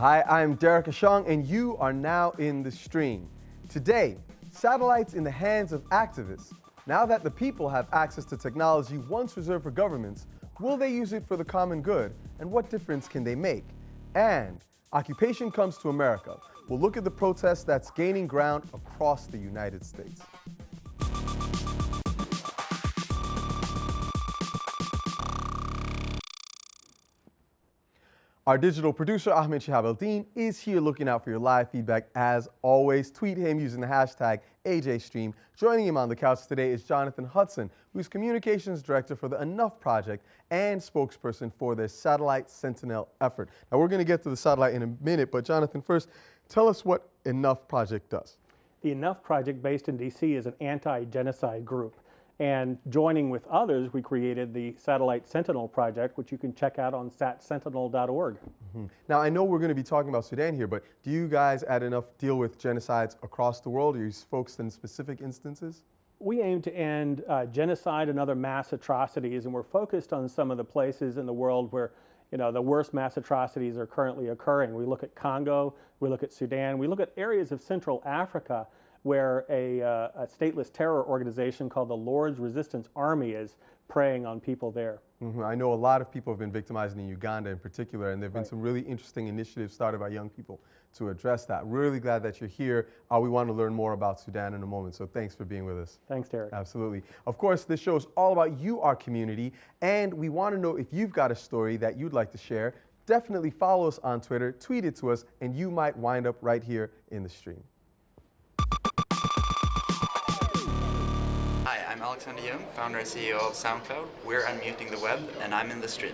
Hi, I'm Derek Ashong, and you are now in the stream. Today, satellites in the hands of activists. Now that the people have access to technology once reserved for governments, will they use it for the common good, and what difference can they make? And occupation comes to America. We'll look at the protest that's gaining ground across the United States. Our digital producer, Ahmed Shihab El-Din, is here looking out for your live feedback. As always, tweet him using the hashtag AJStream. Joining him on the couch today is Jonathan Hudson, who's Communications Director for the Enough Project and spokesperson for their Satellite Sentinel effort. Now, we're going to get to the satellite in a minute, but Jonathan, first, tell us what Enough Project does. The Enough Project, based in D.C., is an anti-genocide group. And joining with others, we created the Satellite Sentinel Project, which you can check out on satsentinel.org. Now, I know we're going to be talking about Sudan here, but do you guys at Enough deal with genocides across the world? Are you focused in specific instances? We aim to end genocide and other mass atrocities, and we're focused on some of the places in the world where the worst mass atrocities are currently occurring. We look at Congo, we look at Sudan, we look at areas of Central Africa where a stateless terror organization called the Lord's Resistance Army is preying on people there. I know a lot of people have been victimized in Uganda in particular, and there have been some really interesting initiatives started by young people to address that. Really glad that you're here. We want to learn more about Sudan in a moment, so thanks for being with us. Thanks, Derek. Absolutely. Of course, this show is all about you, our community, and we want to know if you've got a story that you'd like to share. Definitely follow us on Twitter, tweet it to us, and you might wind up right here in the stream. I'm Alexander Young, founder and CEO of SoundCloud. We're unmuting the web, and I'm in the stream.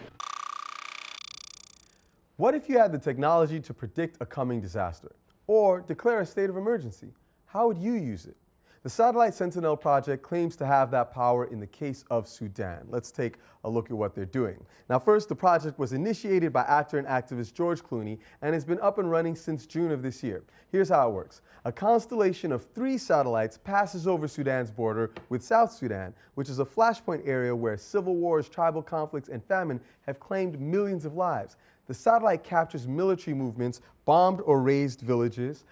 What if you had the technology to predict a coming disaster or declare a state of emergency? How would you use it? The Satellite Sentinel project claims to have that power in the case of Sudan. Let's take a look at what they're doing. Now, first, the project was initiated by actor and activist George Clooney and has been up and running since June of this year. Here's how it works. A constellation of 3 satellites passes over Sudan's border with South Sudan, which is a flashpoint area where civil wars, tribal conflicts, and famine have claimed millions of lives. The satellite captures military movements, bombed or razed villages.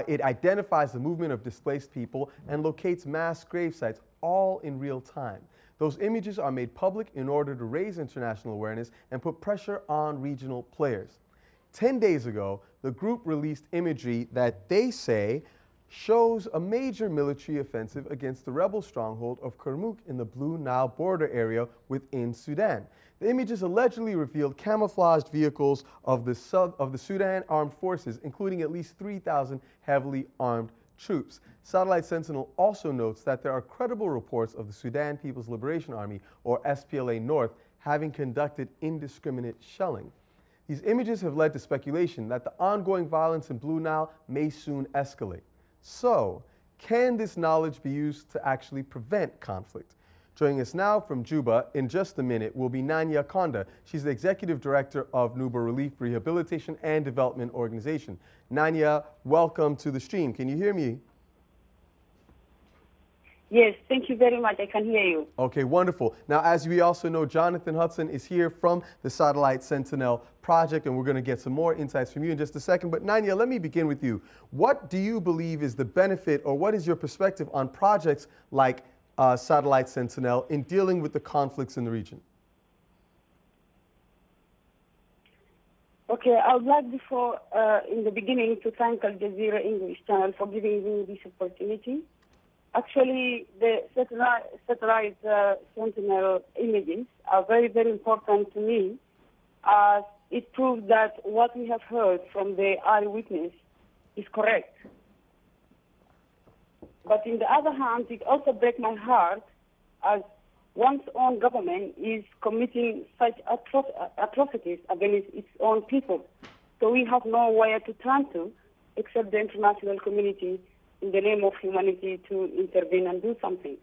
It identifies the movement of displaced people and locates mass grave sites, all in real time. Those images are made public in order to raise international awareness and put pressure on regional players. 10 days ago, the group released imagery that they say shows a major military offensive against the rebel stronghold of Kurmuk in the Blue Nile border area within Sudan. The images allegedly revealed camouflaged vehicles of the Sudan Armed Forces, including at least 3,000 heavily armed troops. Satellite Sentinel also notes that there are credible reports of the Sudan People's Liberation Army, or SPLA North, having conducted indiscriminate shelling. These images have led to speculation that the ongoing violence in Blue Nile may soon escalate. So, can this knowledge be used to actually prevent conflict? Joining us now from Juba in just a minute will be Nanya Konda. She's the Executive Director of Nuba Relief Rehabilitation and Development Organization. Nanya, welcome to the stream. Can you hear me? Yes, thank you very much. I can hear you. Okay, wonderful. Now, as we also know, Jonathan Hudson is here from the Satellite Sentinel project, and we're going to get some more insights from you in just a second. But Nanya, let me begin with you. What do you believe is the benefit, or what is your perspective on projects like Satellite Sentinel in dealing with the conflicts in the region? Okay, I would like before, in the beginning, to thank Al Jazeera English channel for giving me this opportunity. Actually, the satellite Sentinel images are very, very important to me, as it proves that what we have heard from the eyewitness is correct. But in the other hand, it also breaks my heart as one's own government is committing such atrocities against its own people. So we have nowhere to turn to except the international community in the name of humanity to intervene and do something.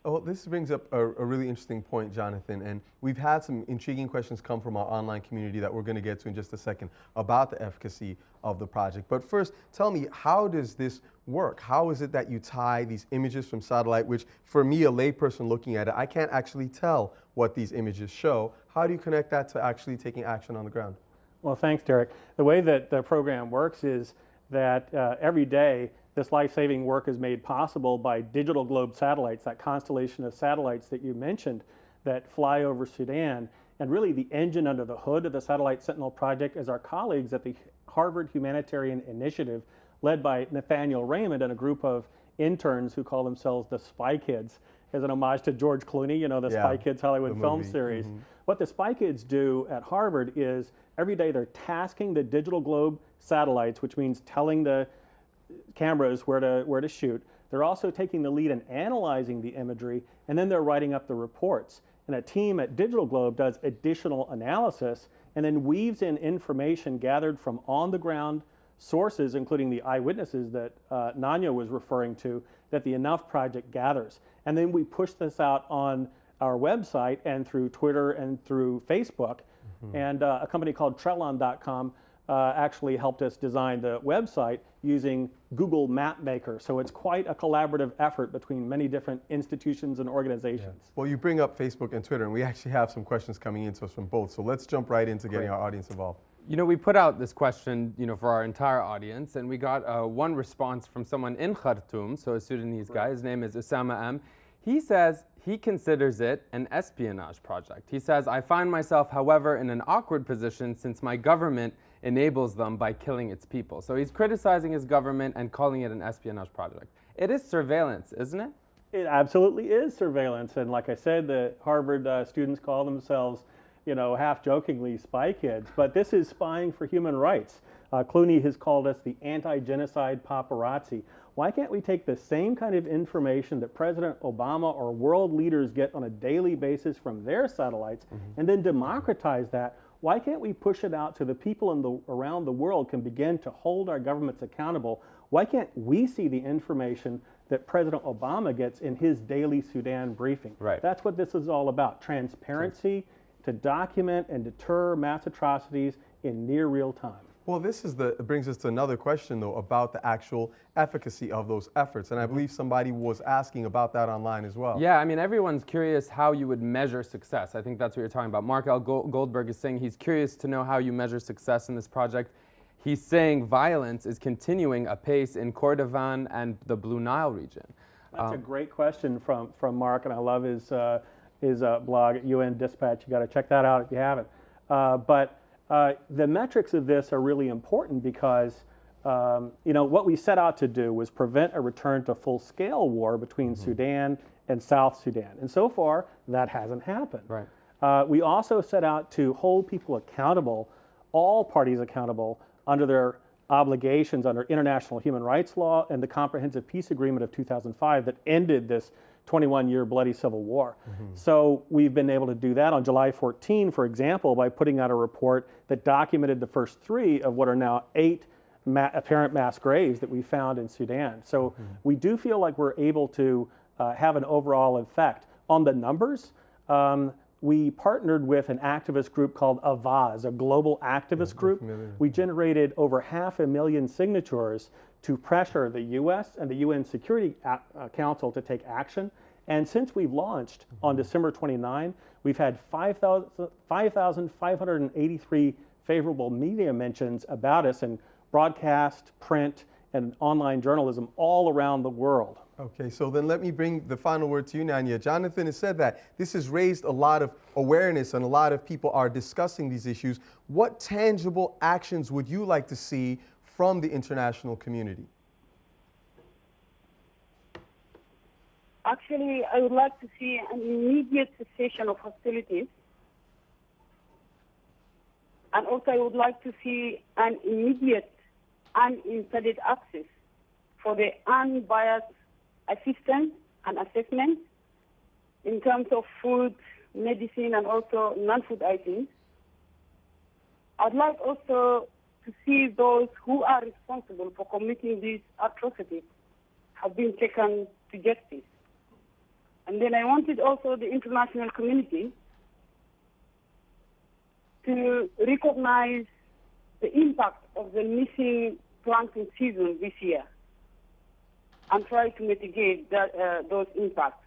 Oh, this brings up a really interesting point, Jonathan, and we've had some intriguing questions come from our online community that we're going to get to in just a second about the efficacy of the project. But first, tell me, how does this work? How is it that you tie these images from satellite, which for me, a layperson looking at it, I can't actually tell what these images show. How do you connect that to actually taking action on the ground? Well, thanks, Derek. The way that the program works is that every day this life-saving work is made possible by digital globe satellites, that constellation of satellites that you mentioned that fly over Sudan. And really the engine under the hood of the Satellite Sentinel project is our colleagues at the Harvard Humanitarian Initiative, led by Nathaniel Raymond and a group of interns who call themselves the Spy Kids, as an homage to George Clooney, you know, the Spy Kids Hollywood film series. What the Spy Kids do at Harvard is every day they're tasking the digital globe satellites, which means telling the cameras where to shoot. They're also taking the lead in analyzing the imagery, and then they're writing up the reports. And a team at Digital Globe does additional analysis and then weaves in information gathered from on-the-ground sources, including the eyewitnesses that Nanya was referring to, that the Enough Project gathers. And then we push this out on our website and through Twitter and through Facebook. And a company called Trelon.com actually helped us design the website using Google Map Maker. So it's quite a collaborative effort between many different institutions and organizations. Well, you bring up Facebook and Twitter, and we actually have some questions coming in to us from both. So let's jump right into getting our audience involved. You know, we put out this question, you know, for our entire audience, and we got one response from someone in Khartoum, so a Sudanese guy. His name is Osama M. He says he considers it an espionage project. He says, I find myself, however, in an awkward position since my government enables them by killing its people. So he's criticizing his government and calling it an espionage project. It is surveillance, isn't it? It absolutely is surveillance. And like I said, the Harvard students call themselves, you know, half-jokingly spy kids. But this is spying for human rights. Clooney has called us the anti-genocide paparazzi. Why can't we take the same kind of information that President Obama or world leaders get on a daily basis from their satellites and then democratize that? Why can't we push it out so the people around the world can begin to hold our governments accountable? Why can't we see the information that President Obama gets in his daily Sudan briefing? Right. That's what this is all about, transparency to document and deter mass atrocities in near real time. Well, it brings us to another question, though, about the actual efficacy of those efforts. And I believe somebody was asking about that online as well. Yeah, I mean, everyone's curious how you would measure success. I think that's what you're talking about. Mark L. Goldberg is saying he's curious to know how you measure success in this project. He's saying violence is continuing apace in Kordofan and the Blue Nile region. That's a great question from Mark, and I love his blog at UN Dispatch. You got to check that out if you haven't. The metrics of this are really important because you know, what we set out to do was prevent a return to full-scale war between Sudan and South Sudan. And so far, that hasn't happened. Right. We also set out to hold people accountable, all parties accountable, under their obligations under international human rights law and the Comprehensive Peace Agreement of 2005 that ended this 21-year bloody civil war. So we've been able to do that on July 14, for example, by putting out a report that documented the first 3 of what are now 8 apparent mass graves that we found in Sudan. So we do feel like we're able to have an overall effect. On the numbers, we partnered with an activist group called Avaz, a global activist group. We generated over 500,000 signatures to pressure the U.S. and the UN Security Council to take action. And since we've launched on December 29, we've had 5,583 favorable media mentions about us in broadcast, print, and online journalism all around the world. Okay, so then let me bring the final word to you, Nanya. Jonathan has said that this has raised a lot of awareness and a lot of people are discussing these issues. What tangible actions would you like to see from the international community? Actually, I would like to see an immediate cessation of hostilities. And also I would like to see an immediate unimpeded access for the unbiased assistance and assessment in terms of food, medicine, and also non-food items. I'd like also to see those who are responsible for committing these atrocities have been taken to justice. And then I wanted also the international community to recognize the impact of the missing planting season this year and try to mitigate those impacts.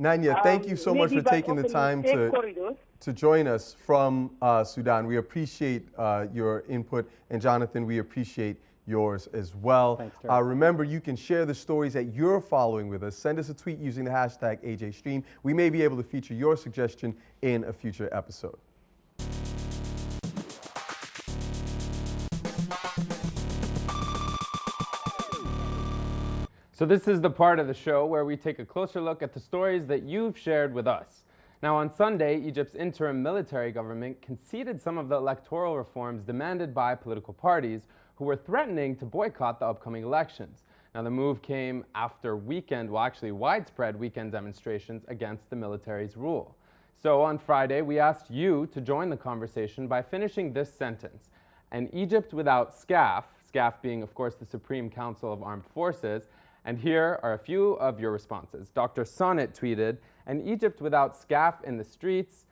Nanya, thank you so much for taking the time to join us from Sudan. We appreciate your input, and Jonathan, we appreciate yours as well. Thanks, Terry. Remember, you can share the stories that you're following with us. Send us a tweet using the hashtag AJStream. We may be able to feature your suggestion in a future episode. So this is the part of the show where we take a closer look at the stories that you've shared with us. Now on Sunday, Egypt's interim military government conceded some of the electoral reforms demanded by political parties who were threatening to boycott the upcoming elections. Now the move came after widespread weekend demonstrations against the military's rule. So on Friday, we asked you to join the conversation by finishing this sentence. An Egypt without SCAF, SCAF being of course the Supreme Council of Armed Forces, and here are a few of your responses. Dr. Sonnet tweeted, an Egypt without SCAF in the streets,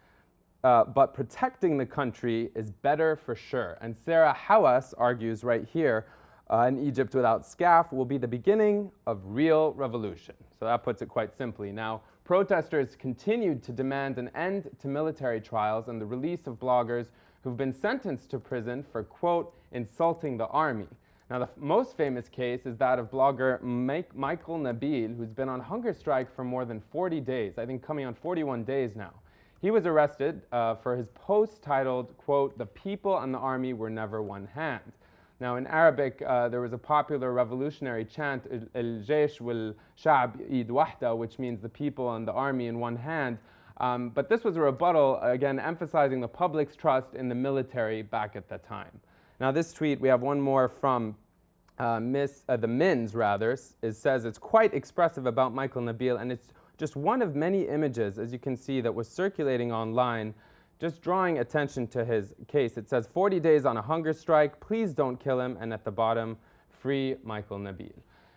but protecting the country is better for sure. And Sarah Hawass argues right here, an Egypt without SCAF will be the beginning of real revolution. So that puts it quite simply. Now, protesters continued to demand an end to military trials and the release of bloggers who've been sentenced to prison for, quote, insulting the army. Now, the most famous case is that of blogger Michael Nabil, who's been on hunger strike for more than 40 days, I think coming on 41 days now. He was arrested for his post titled, quote, the people and the army were never one hand. Now, in Arabic, there was a popular revolutionary chant, al-jaysh wal-sha'b eid wahda, which means the people and the army in one hand. But this was a rebuttal, again, emphasizing the public's trust in the military back at that time. Now, this tweet, we have one more from the Mins, rather, says it's quite expressive about Michael Nabil, and it's just one of many images, as you can see, that was circulating online, just drawing attention to his case. It says, 40 days on a hunger strike, please don't kill him, and at the bottom, free Michael Nabil.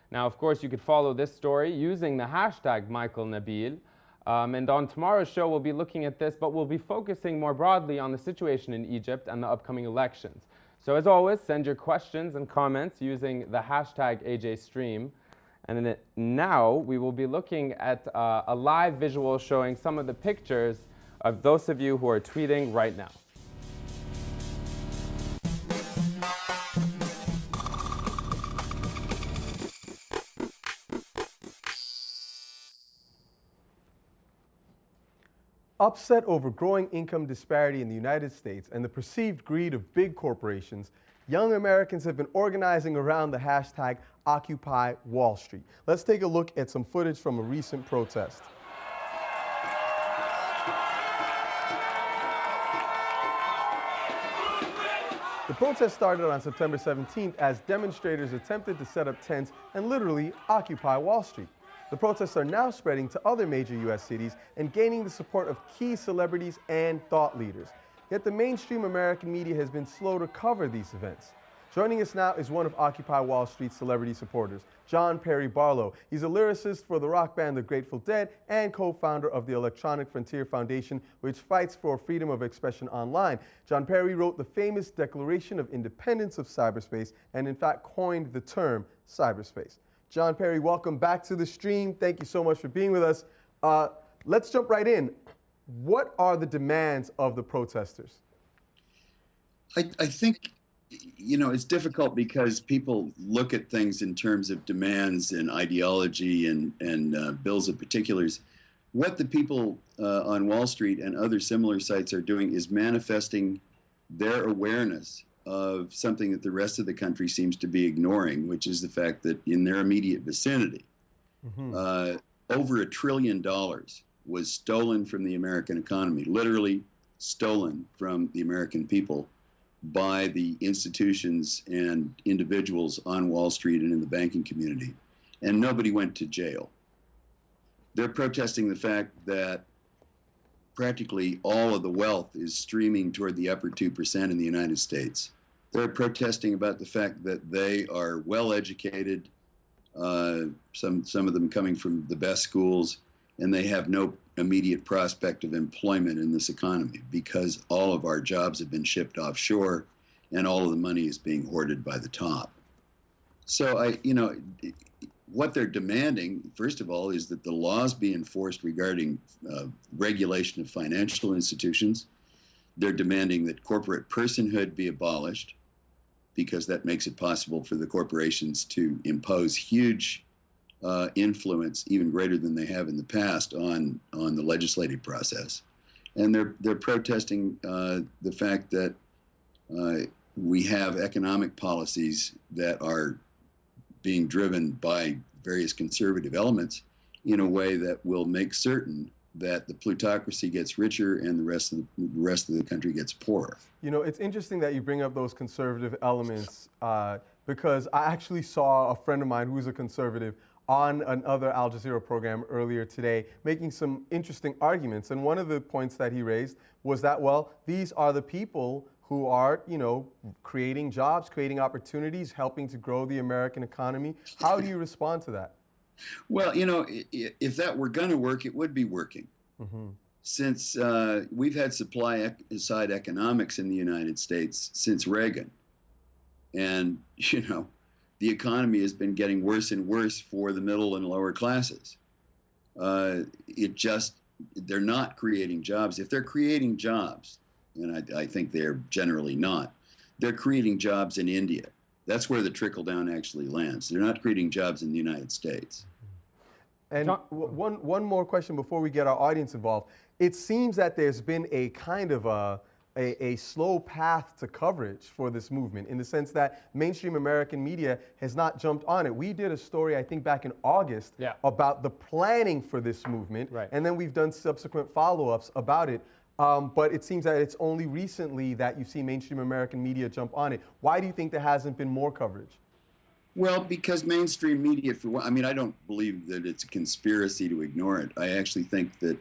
Now, of course, you could follow this story using the hashtag Michael Nabil, and on tomorrow's show, we'll be looking at this, but we'll be focusing more broadly on the situation in Egypt and the upcoming elections. So as always, send your questions and comments using the hashtag AJStream. And now we will be looking at a live visual showing some of the pictures of those of you who are tweeting right now. Upset over growing income disparity in the United States and the perceived greed of big corporations, young Americans have been organizing around the hashtag Occupy Wall Street. Let's take a look at some footage from a recent protest. The protest started on September 17th as demonstrators attempted to set up tents and literally occupy Wall Street. The protests are now spreading to other major U.S. cities and gaining the support of key celebrities and thought leaders. Yet the mainstream American media has been slow to cover these events. Joining us now is one of Occupy Wall Street's celebrity supporters, John Perry Barlow. He's a lyricist for the rock band The Grateful Dead and co-founder of the Electronic Frontier Foundation, which fights for freedom of expression online. John Perry wrote the famous Declaration of Independence of Cyberspace and in fact coined the term cyberspace. John Perry, welcome back to the stream. Thank you so much for being with us. Let's jump right in. What are the demands of the protesters? I think, you know, it's difficult because people look at things in terms of demands and ideology and bills of particulars. What the people on Wall Street and other similar sites are doing is manifesting their awareness of something that the rest of the country seems to be ignoring, which is the fact that in their immediate vicinity, over $1 trillion was stolen from the American economy, literally stolen from the American people by the institutions and individuals on Wall Street and in the banking community, and nobody went to jail. They're protesting the fact that practically all of the wealth is streaming toward the upper 2% in the United States. They're protesting about the fact that they are well educated, some of them coming from the best schools, and they have no immediate prospect of employment in this economy because all of our jobs have been shipped offshore and all of the money is being hoarded by the top. So what they're demanding, first of all, is that the laws be enforced regarding regulation of financial institutions. They're demanding that corporate personhood be abolished, because that makes it possible for the corporations to impose huge influence, even greater than they have in the past, on the legislative process. And they're protesting the fact that we have economic policies that are being driven by various conservative elements in a way that will make certain that the plutocracy gets richer and the rest of the country gets poorer. You know, it's interesting that you bring up those conservative elements because I actually saw a friend of mine who's a conservative on another Al Jazeera program earlier today making some interesting arguments. And one of the points that he raised was that, well, these are the people who are, you know, creating jobs, creating opportunities, helping to grow the American economy. How do you respond to that? Well, you know, if that were going to work, it would be working. Mm-hmm. Since we've had supply-side economics in the United States since Reagan. And, you know, the economy has been getting worse and worse for the middle and lower classes. They're not creating jobs. If they're creating jobs, and I think they're generally not, they're creating jobs in India. That's where the trickle-down actually lands. They're not creating jobs in the United States. And one more question before we get our audience involved. It seems that there's been a kind of a slow path to coverage for this movement, in the sense that mainstream American media has not jumped on it. We did a story, I think, back in August about the planning for this movement, and then we've done subsequent follow-ups about it. But it seems that it's only recently that you've seen mainstream American media jump on it. Why do you think there hasn't been more coverage? Well, because mainstream media, I mean, I don't believe that it's a conspiracy to ignore it. I actually think that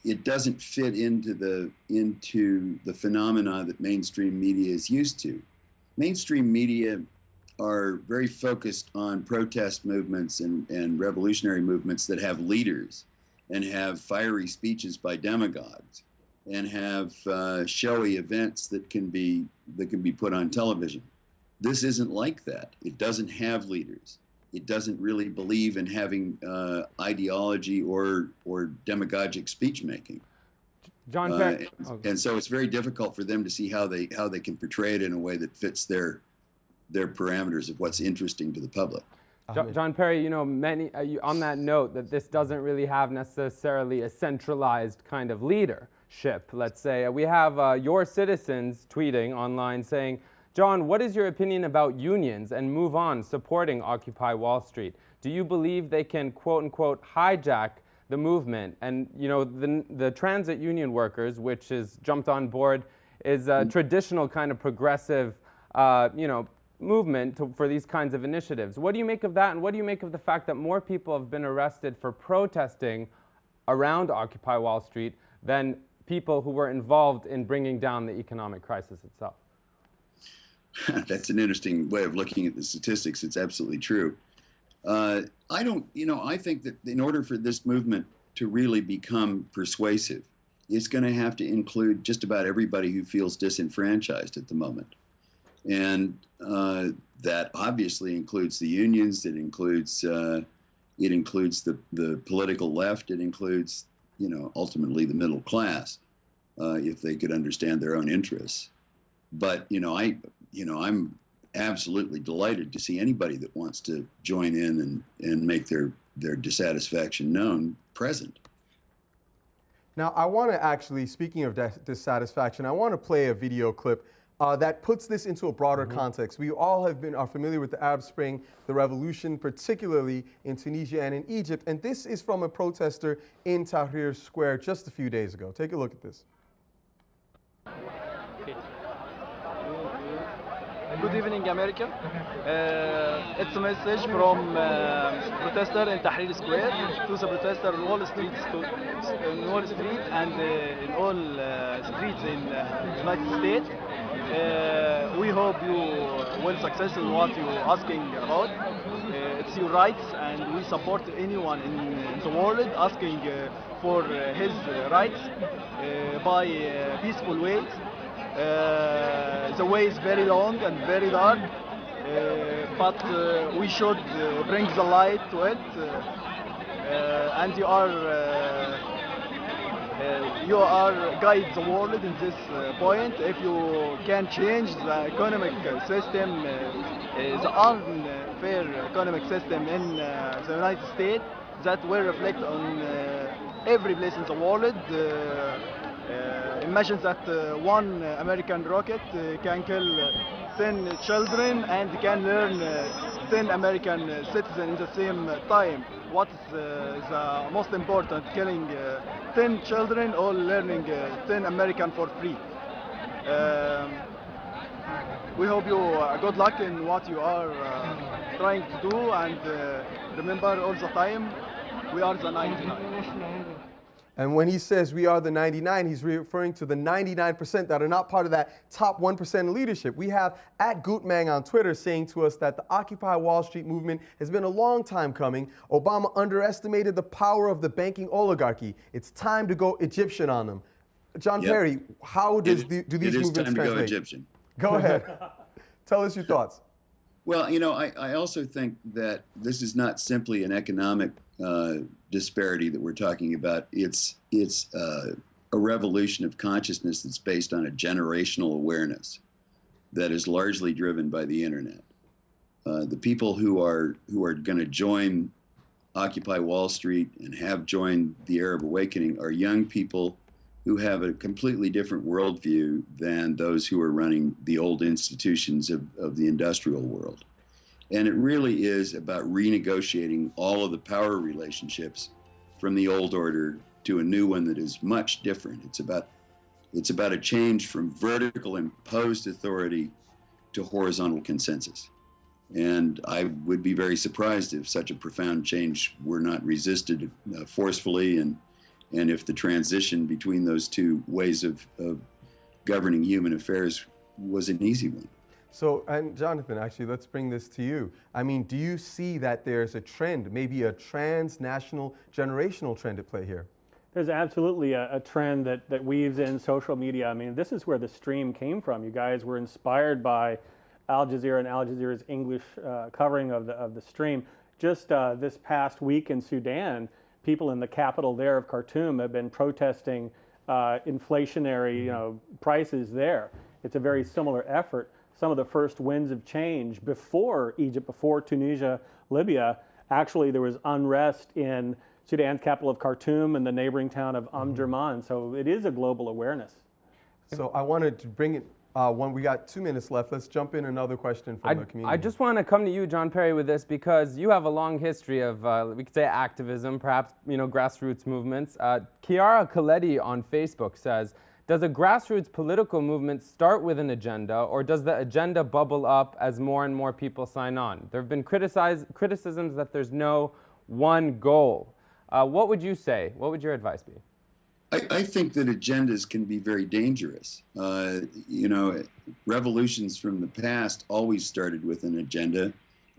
it doesn't fit into the phenomena that mainstream media is used to. Mainstream media are very focused on protest movements and revolutionary movements that have leaders and have fiery speeches by demagogues and have showy events that can be put on television. This isn't like that. It doesn't have leaders. It doesn't really believe in having ideology or demagogic speech making. John Perry. And so it's very difficult for them to see how they can portray it in a way that fits their parameters of what's interesting to the public. John Perry, you know, on that note, that this doesn't really have necessarily a centralized kind of leadership, let's say. We have your citizens tweeting online saying, John, what is your opinion about unions and move on supporting Occupy Wall Street? Do you believe they can, quote unquote, hijack the movement? And, you know, the transit union workers, which has jumped on board, is a traditional kind of progressive, you know, movement for these kinds of initiatives. What do you make of that? And what do you make of the fact that more people have been arrested for protesting around Occupy Wall Street than people who were involved in bringing down the economic crisis itself? That's an interesting way of looking at the statistics. It's absolutely true. I think that in order for this movement to really become persuasive, it's going to have to include just about everybody who feels disenfranchised at the moment. And that obviously includes the unions. It includes the political left. It includes, you know, ultimately the middle class, if they could understand their own interests. But I'm absolutely delighted to see anybody that wants to join in and make their dissatisfaction known present. Now, I want to actually, speaking of dissatisfaction, I want to play a video clip that puts this into a broader context. We all are familiar with the Arab Spring, the revolution, particularly in Tunisia and in Egypt. And this is from a protester in Tahrir Square just a few days ago. Take a look at this. Good evening, America. It's a message from protester in Tahrir Square to the protester in Wall Street, and in all streets in the United States. We hope you will success in what you're asking about. It's your rights, and we support anyone in the world asking for his rights by peaceful ways. The way is very long and very dark. but we should bring the light to it, and you are guide the world in this point. If you can change the economic system, the unfair economic system in the United States, that will reflect on every place in the world. Imagine that one American rocket can kill 10 children and can learn 10 American citizens in the same time. What is the most important, killing 10 children or learning 10 American for free? We hope you good luck in what you are trying to do, and remember all the time, we are the 99. And when he says we are the 99, he's referring to the 99% that are not part of that top 1% leadership. We have @Gutmang on Twitter saying to us that the Occupy Wall Street movement has been a long time coming. Obama underestimated the power of the banking oligarchy. It's time to go Egyptian on them. John Perry, how do these movements translate? It is time to go Egyptian. Go ahead. Tell us your thoughts. Well, you know, I also think that this is not simply an economic disparity that we're talking about. It's a revolution of consciousness that's based on a generational awareness that is largely driven by the internet. The people who are going to join Occupy Wall Street and have joined the Arab Awakening are young people who have a completely different worldview than those who are running the old institutions of the industrial world. And it really is about renegotiating all of the power relationships from the old order to a new one that is much different. It's about a change from vertical imposed authority to horizontal consensus. And I would be very surprised if such a profound change were not resisted forcefully, and if the transition between those two ways of governing human affairs was an easy one. So, and Jonathan, actually, let's bring this to you. I mean, do you see that there's a trend, maybe a transnational generational trend at play here? There's absolutely a trend that weaves in social media. I mean, this is where the stream came from. You guys were inspired by Al Jazeera and Al Jazeera's English covering of the stream. Just this past week in Sudan, people in the capital there of Khartoum have been protesting inflationary prices there. It's a very similar effort. Some of the first winds of change before Egypt, before Tunisia, Libya, actually there was unrest in Sudan's capital of Khartoum and the neighboring town of Omdurman. So it is a global awareness. So I wanted to bring it, when we got 2 minutes left, let's jump in another question from the community. I just want to come to you, John Perry, with this because you have a long history of, we could say, activism, perhaps, grassroots movements. Chiara Coletti on Facebook says, does a grassroots political movement start with an agenda, or does the agenda bubble up as more and more people sign on? There have been criticisms that there's no one goal. What would you say? What would your advice be? I think that agendas can be very dangerous. Revolutions from the past always started with an agenda,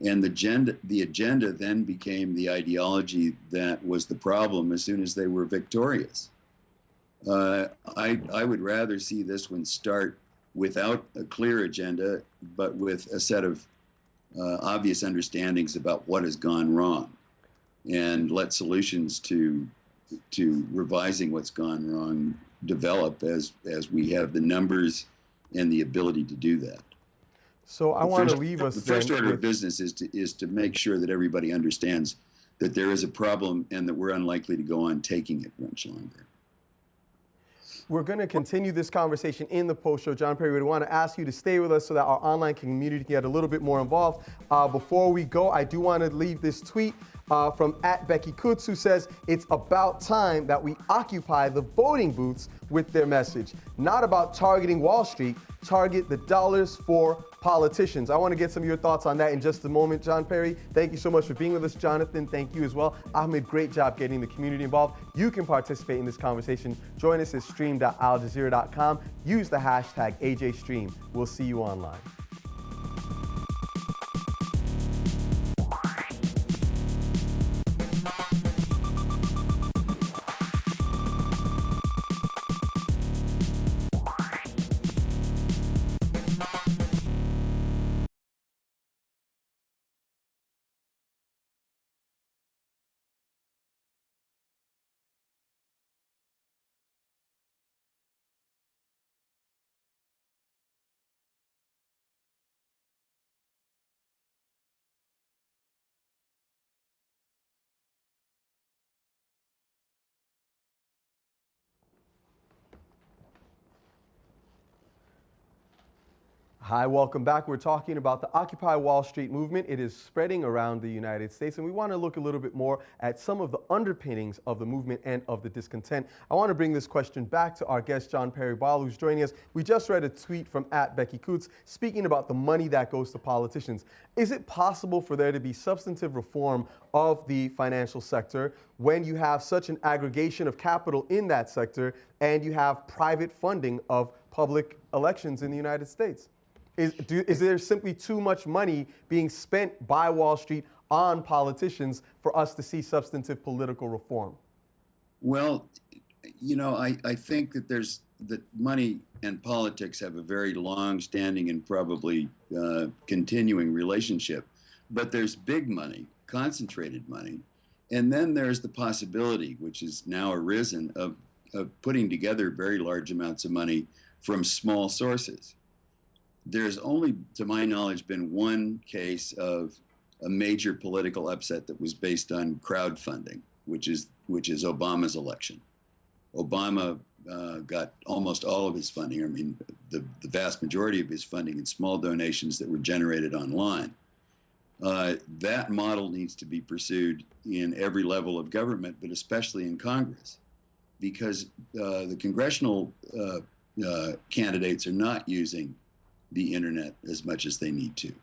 and the agenda then became the ideology that was the problem as soon as they were victorious. I would rather see this one start without a clear agenda, but with a set of obvious understandings about what has gone wrong, and let solutions to revising what's gone wrong develop as we have the numbers and the ability to do that. So I want to leave us. The first order of business is to make sure that everybody understands that there is a problem and that we're unlikely to go on taking it much longer. We're going to continue this conversation in the post-show. John Perry, we want to ask you to stay with us so that our online community can get a little bit more involved. Before we go, I do want to leave this tweet from @BeckyKutz, who says, it's about time that we occupy the voting booths with their message. Not about targeting Wall Street, target the dollars for politicians. I want to get some of your thoughts on that in just a moment. John Perry, thank you so much for being with us. Jonathan, thank you as well. Ahmed, great job getting the community involved. You can participate in this conversation. Join us at stream.aljazeera.com. Use the hashtag AJStream. We'll see you online. Hi, welcome back. We're talking about the Occupy Wall Street movement. It is spreading around the United States, and we want to look a little bit more at some of the underpinnings of the movement and of the discontent. I want to bring this question back to our guest, John Perry Ball, who's joining us. We just read a tweet from @BeckyCoots speaking about the money that goes to politicians. Is it possible for there to be substantive reform of the financial sector when you have such an aggregation of capital in that sector and you have private funding of public elections in the United States? Is there simply too much money being spent by Wall Street on politicians for us to see substantive political reform? Well, you know, I think that money and politics have a very long-standing and probably continuing relationship. But there's big money, concentrated money, and then there's the possibility, which has now arisen, of putting together very large amounts of money from small sources. There's only, to my knowledge, been one case of a major political upset that was based on crowdfunding, which is Obama's election. Obama got almost all of his funding, I mean, the vast majority of his funding in small donations that were generated online. That model needs to be pursued in every level of government, but especially in Congress, because the congressional candidates are not using the internet as much as they need to.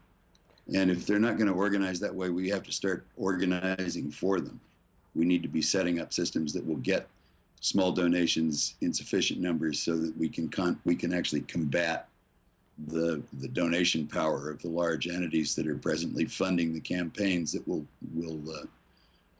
And if they're not going to organize that way, we have to start organizing for them. We need to be setting up systems that will get small donations in sufficient numbers so that we can actually combat the donation power of the large entities that are presently funding the campaigns that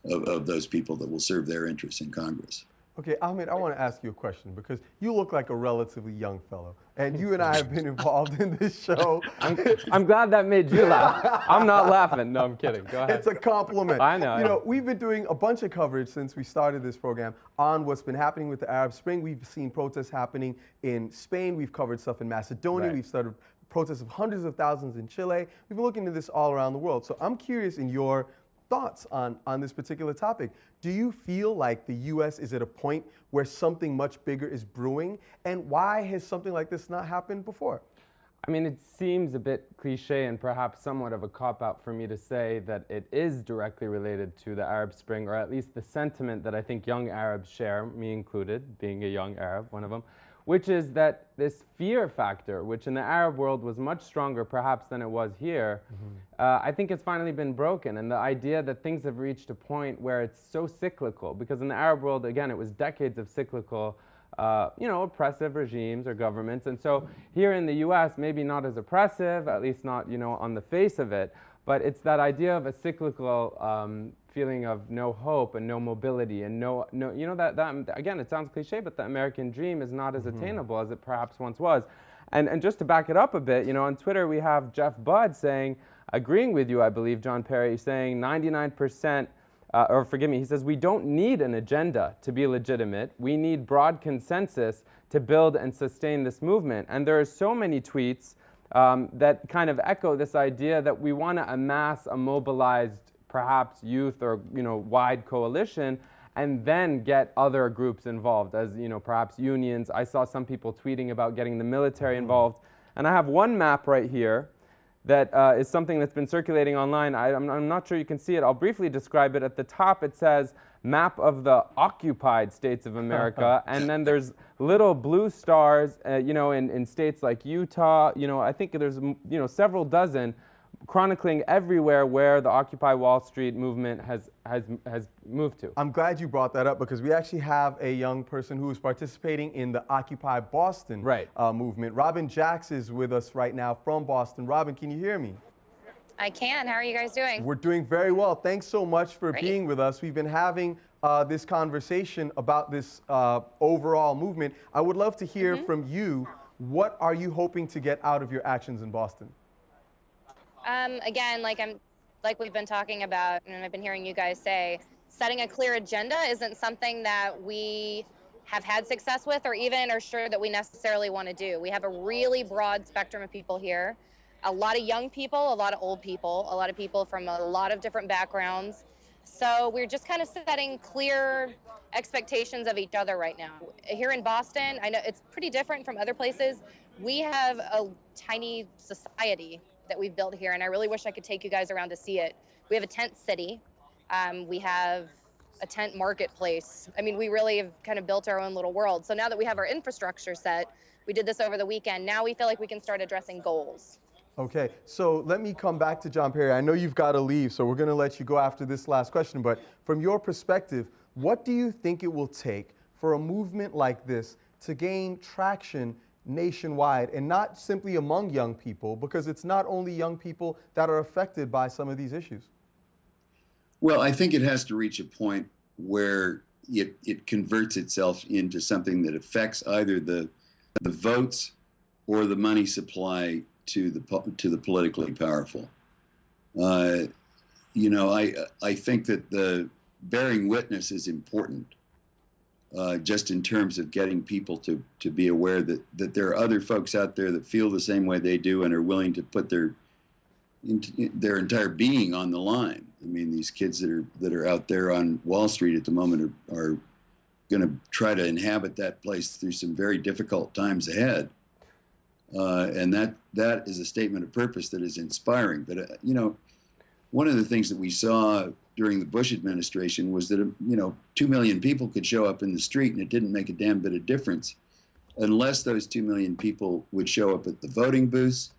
of those people that will serve their interests in Congress. Okay, Ahmed, I want to ask you a question because you look like a relatively young fellow, and you and I have been involved in this show. I'm glad that made you laugh. I'm not laughing. No, I'm kidding. Go ahead. It's a compliment. I know. You know, we've been doing a bunch of coverage since we started this program on what's been happening with the Arab Spring. We've seen protests happening in Spain. We've covered stuff in Macedonia. Right. We've started protests of hundreds of thousands in Chile. We've been looking at this all around the world. So I'm curious in your thoughts on this particular topic. Do you feel like the U.S. is at a point where something much bigger is brewing? And why has something like this not happened before? I mean, it seems a bit cliche and perhaps somewhat of a cop-out for me to say that it is directly related to the Arab Spring, or at least the sentiment that I think young Arabs share, me included, being a young Arab, one of them, which is that this fear factor, which in the Arab world was much stronger perhaps than it was here, I think it's finally been broken. And the idea that things have reached a point where it's so cyclical, because in the Arab world, again, it was decades of cyclical, oppressive regimes or governments. And so here in the US, maybe not as oppressive, at least not, on the face of it, but it's that idea of a cyclical feeling of no hope and no mobility and no that again, it sounds cliche, but the American dream is not as attainable as it perhaps once was. And just to back it up a bit, on Twitter we have Jeff Budd saying, agreeing with you, I believe, John Perry, saying 99%, or forgive me, he says, we don't need an agenda to be legitimate. We need broad consensus to build and sustain this movement. And there are so many tweets that kind of echo this idea that we want to amass a mobilized, perhaps youth or wide coalition, and then get other groups involved, as perhaps unions. I saw some people tweeting about getting the military involved, and I have one map right here that is something that's been circulating online. I'm not sure you can see it. I'll briefly describe it. At the top it says map of the occupied states of America, and then there's little blue stars, in states like Utah. I think there's several dozen, chronicling everywhere where the Occupy Wall Street movement has moved to. I'm glad you brought that up because we actually have a young person who is participating in the Occupy Boston movement. Robin Jacks is with us right now from Boston. Robin, can you hear me? I can. How are you guys doing? We're doing very well. Thanks so much for being with us. We've been having this conversation about this overall movement. I would love to hear from you. What are you hoping to get out of your actions in Boston? Again, like we've been talking about, and I've been hearing you guys say, setting a clear agenda isn't something that we have had success with or even are sure that we necessarily want to do. We have a really broad spectrum of people here, a lot of young people, a lot of old people, a lot of people from a lot of different backgrounds. So we're just kind of setting clear expectations of each other right now. Here in Boston, I know it's pretty different from other places. We have a tiny society that we've built here, and I really wish I could take you guys around to see it. We have a tent city. We have a tent marketplace. I mean, we really have kind of built our own little world. So now that we have our infrastructure set, we did this over the weekend, now we feel like we can start addressing goals. Okay, so let me come back to John Perry. I know you've got to leave, so we're going to let you go after this last question. But from your perspective, what do you think it will take for a movement like this to gain traction nationwide and not simply among young people? Because it's not only young people that are affected by some of these issues. Well, I think it has to reach a point where it converts itself into something that affects either the votes or the money supply to the politically powerful. You know, I think that the bearing witness is important, just in terms of getting people to be aware that there are other folks out there that feel the same way they do and are willing to put their entire being on the line. I mean, these kids that are out there on Wall Street at the moment are going to try to inhabit that place through some very difficult times ahead. And that is a statement of purpose that is inspiring. But, you know, one of the things that we saw during the Bush administration was that, you know, 2 million people could show up in the street and it didn't make a damn bit of difference unless those 2 million people would show up at the voting booths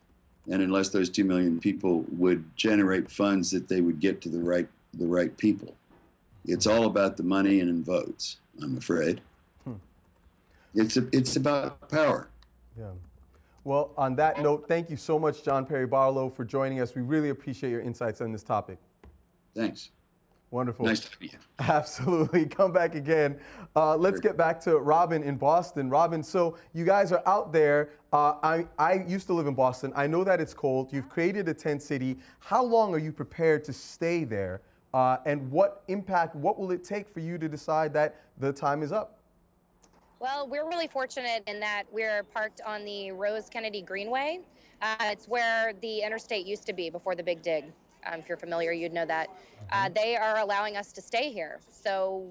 and unless those 2 million people would generate funds that they would get to the right people. It's all about the money and in votes, I'm afraid. It's about power. Yeah. Well, on that note, thank you so much, John Perry Barlow, for joining us. We really appreciate your insights on this topic. Thanks. Wonderful. Nice to meet you. Absolutely. Come back again. Let's get back to Robin in Boston. Robin, so you guys are out there. I used to live in Boston. I know that it's cold. You've created a tent city. How long are you prepared to stay there? And what will it take for you to decide that the time is up? Well, we're really fortunate in that we're parked on the Rose Kennedy Greenway. It's where the interstate used to be before the Big Dig. If you're familiar, you'd know that. They are allowing us to stay here. So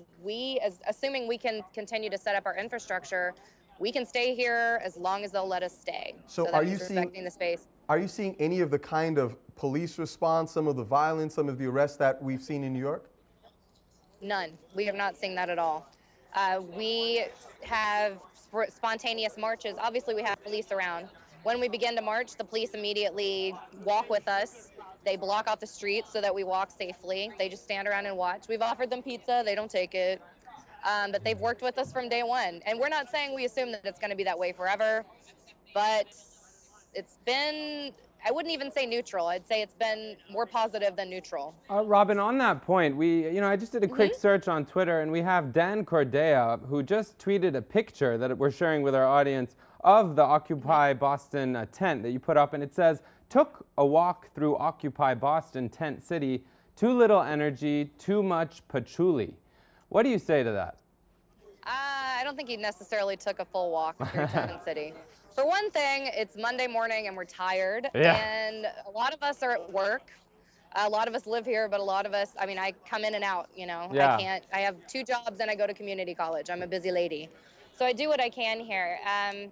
assuming we can continue to set up our infrastructure, we can stay here as long as they'll let us stay. So are you respecting the space? Are you seeing any of the kind of police response, some of the violence, some of the arrests that we've seen in New York? None. We have not seen that at all. We have spontaneous marches. Obviously, we have police around. When we begin to march, the police immediately walk with us. They block off the streets so that we walk safely. They just stand around and watch. We've offered them pizza. They don't take it. But they've worked with us from day one. And we're not saying we assume that it's going to be that way forever. But it's been, I wouldn't even say neutral. I'd say it's been more positive than neutral. Robin, on that point, I just did a quick search on Twitter, and we have Dan Cordea, who just tweeted a picture that we're sharing with our audience of the Occupy Boston tent that you put up, and it says, "Took a walk through Occupy Boston tent city, too little energy, too much patchouli." What do you say to that? I don't think he necessarily took a full walk through tent city. For one thing, it's Monday morning and we're tired, and a lot of us are at work. A lot of us live here, but a lot of us, I mean, I come in and out, you know. I have 2 jobs and I go to community college. I'm a busy lady. So I do what I can here.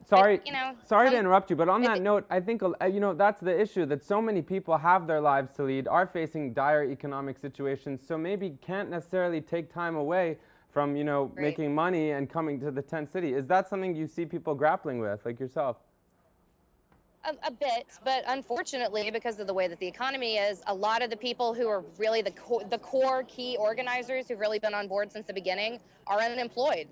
Sorry to interrupt you, but on that note, I think, that's the issue, that so many people have their lives to lead, are facing dire economic situations, so maybe can't necessarily take time away from, making money and coming to the tent city. Is that something you see people grappling with, like yourself? A bit, but unfortunately, because of the way that the economy is, a lot of the people who are really the core key organizers who've really been on board since the beginning are unemployed.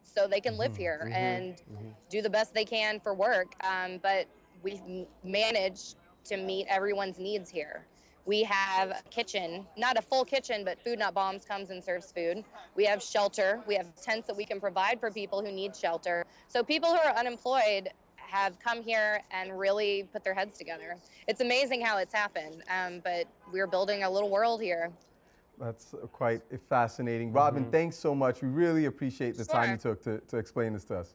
So they can live here and do the best they can for work. But we've managed to meet everyone's needs here. We have a kitchen, not a full kitchen, but Food Not Bombs comes and serves food. We have shelter. We have tents that we can provide for people who need shelter. So people who are unemployed have come here and really put their heads together. It's amazing how it's happened, but we're building a little world here. That's quite fascinating. Robin, thanks so much. We really appreciate the time you took to explain this to us.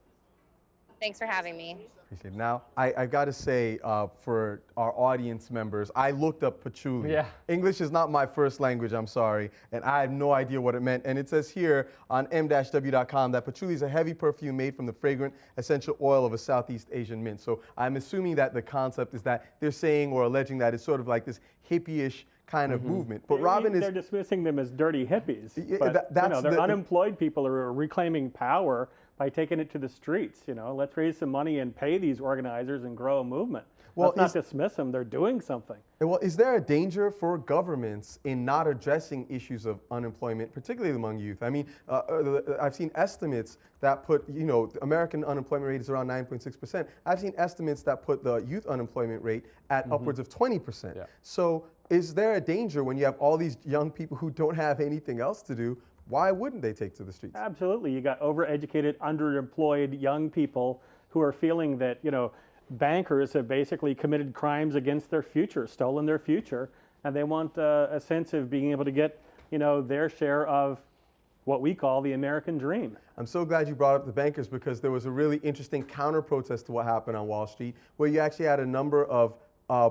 Thanks for having me. Appreciate it. Now, I got to say, for our audience members, I looked up patchouli. Yeah. English is not my first language, I'm sorry, and I have no idea what it meant. And it says here on m-w.com that patchouli is a heavy perfume made from the fragrant essential oil of a Southeast Asian mint. So I'm assuming that the concept is that they're saying or alleging that it's sort of like this hippie-ish kind of movement. But Robin They're dismissing them as dirty hippies. Yeah, But, that's they're the- unemployed people who are reclaiming power by taking it to the streets. Let's raise some money and pay these organizers and grow a movement. Well, Let's not dismiss them. They're doing something. Well, is there a danger for governments in not addressing issues of unemployment, particularly among youth? I mean, I've seen estimates that put, the American unemployment rate is around 9.6%. I've seen estimates that put the youth unemployment rate at upwards of 20%. Yeah. So is there a danger when you have all these young people who don't have anything else to do? Why wouldn't they take to the streets? Absolutely. You got overeducated, underemployed young people who are feeling that, bankers have basically committed crimes against their future, stolen their future, and they want a sense of being able to get, their share of what we call the American dream. I'm so glad you brought up the bankers, because there was a really interesting counter-protest to what happened on Wall Street, where you actually had a number of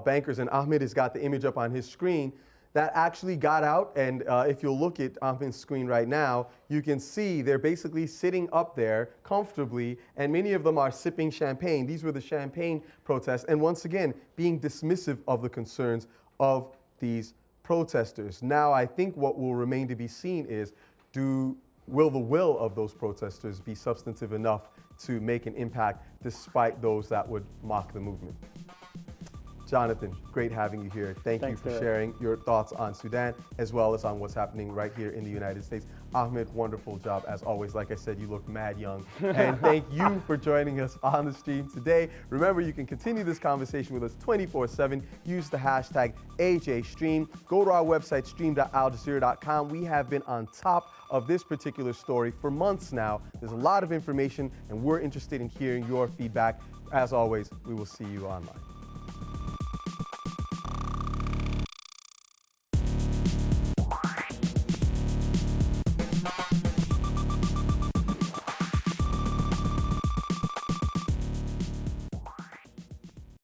bankers, and Ahmed has got the image up on his screen, that actually got out. And if you'll look at Ahmed's screen right now, you can see they're basically sitting up there comfortably, and many of them are sipping champagne. These were the champagne protests, and once again, being dismissive of the concerns of these protesters. Now, I think what will remain to be seen is, will the will of those protesters be substantive enough to make an impact despite those that would mock the movement? Jonathan, great having you here. Thanks you for sharing your thoughts on Sudan, as well as on what's happening right here in the United States. Ahmed, wonderful job as always. Like I said, you look mad young. And thank you for joining us on the stream today. Remember, you can continue this conversation with us 24/7. Use the hashtag AJStream. Go to our website, stream.aljazeera.com. We have been on top of this particular story for months now. There's a lot of information, and we're interested in hearing your feedback. As always, we will see you online.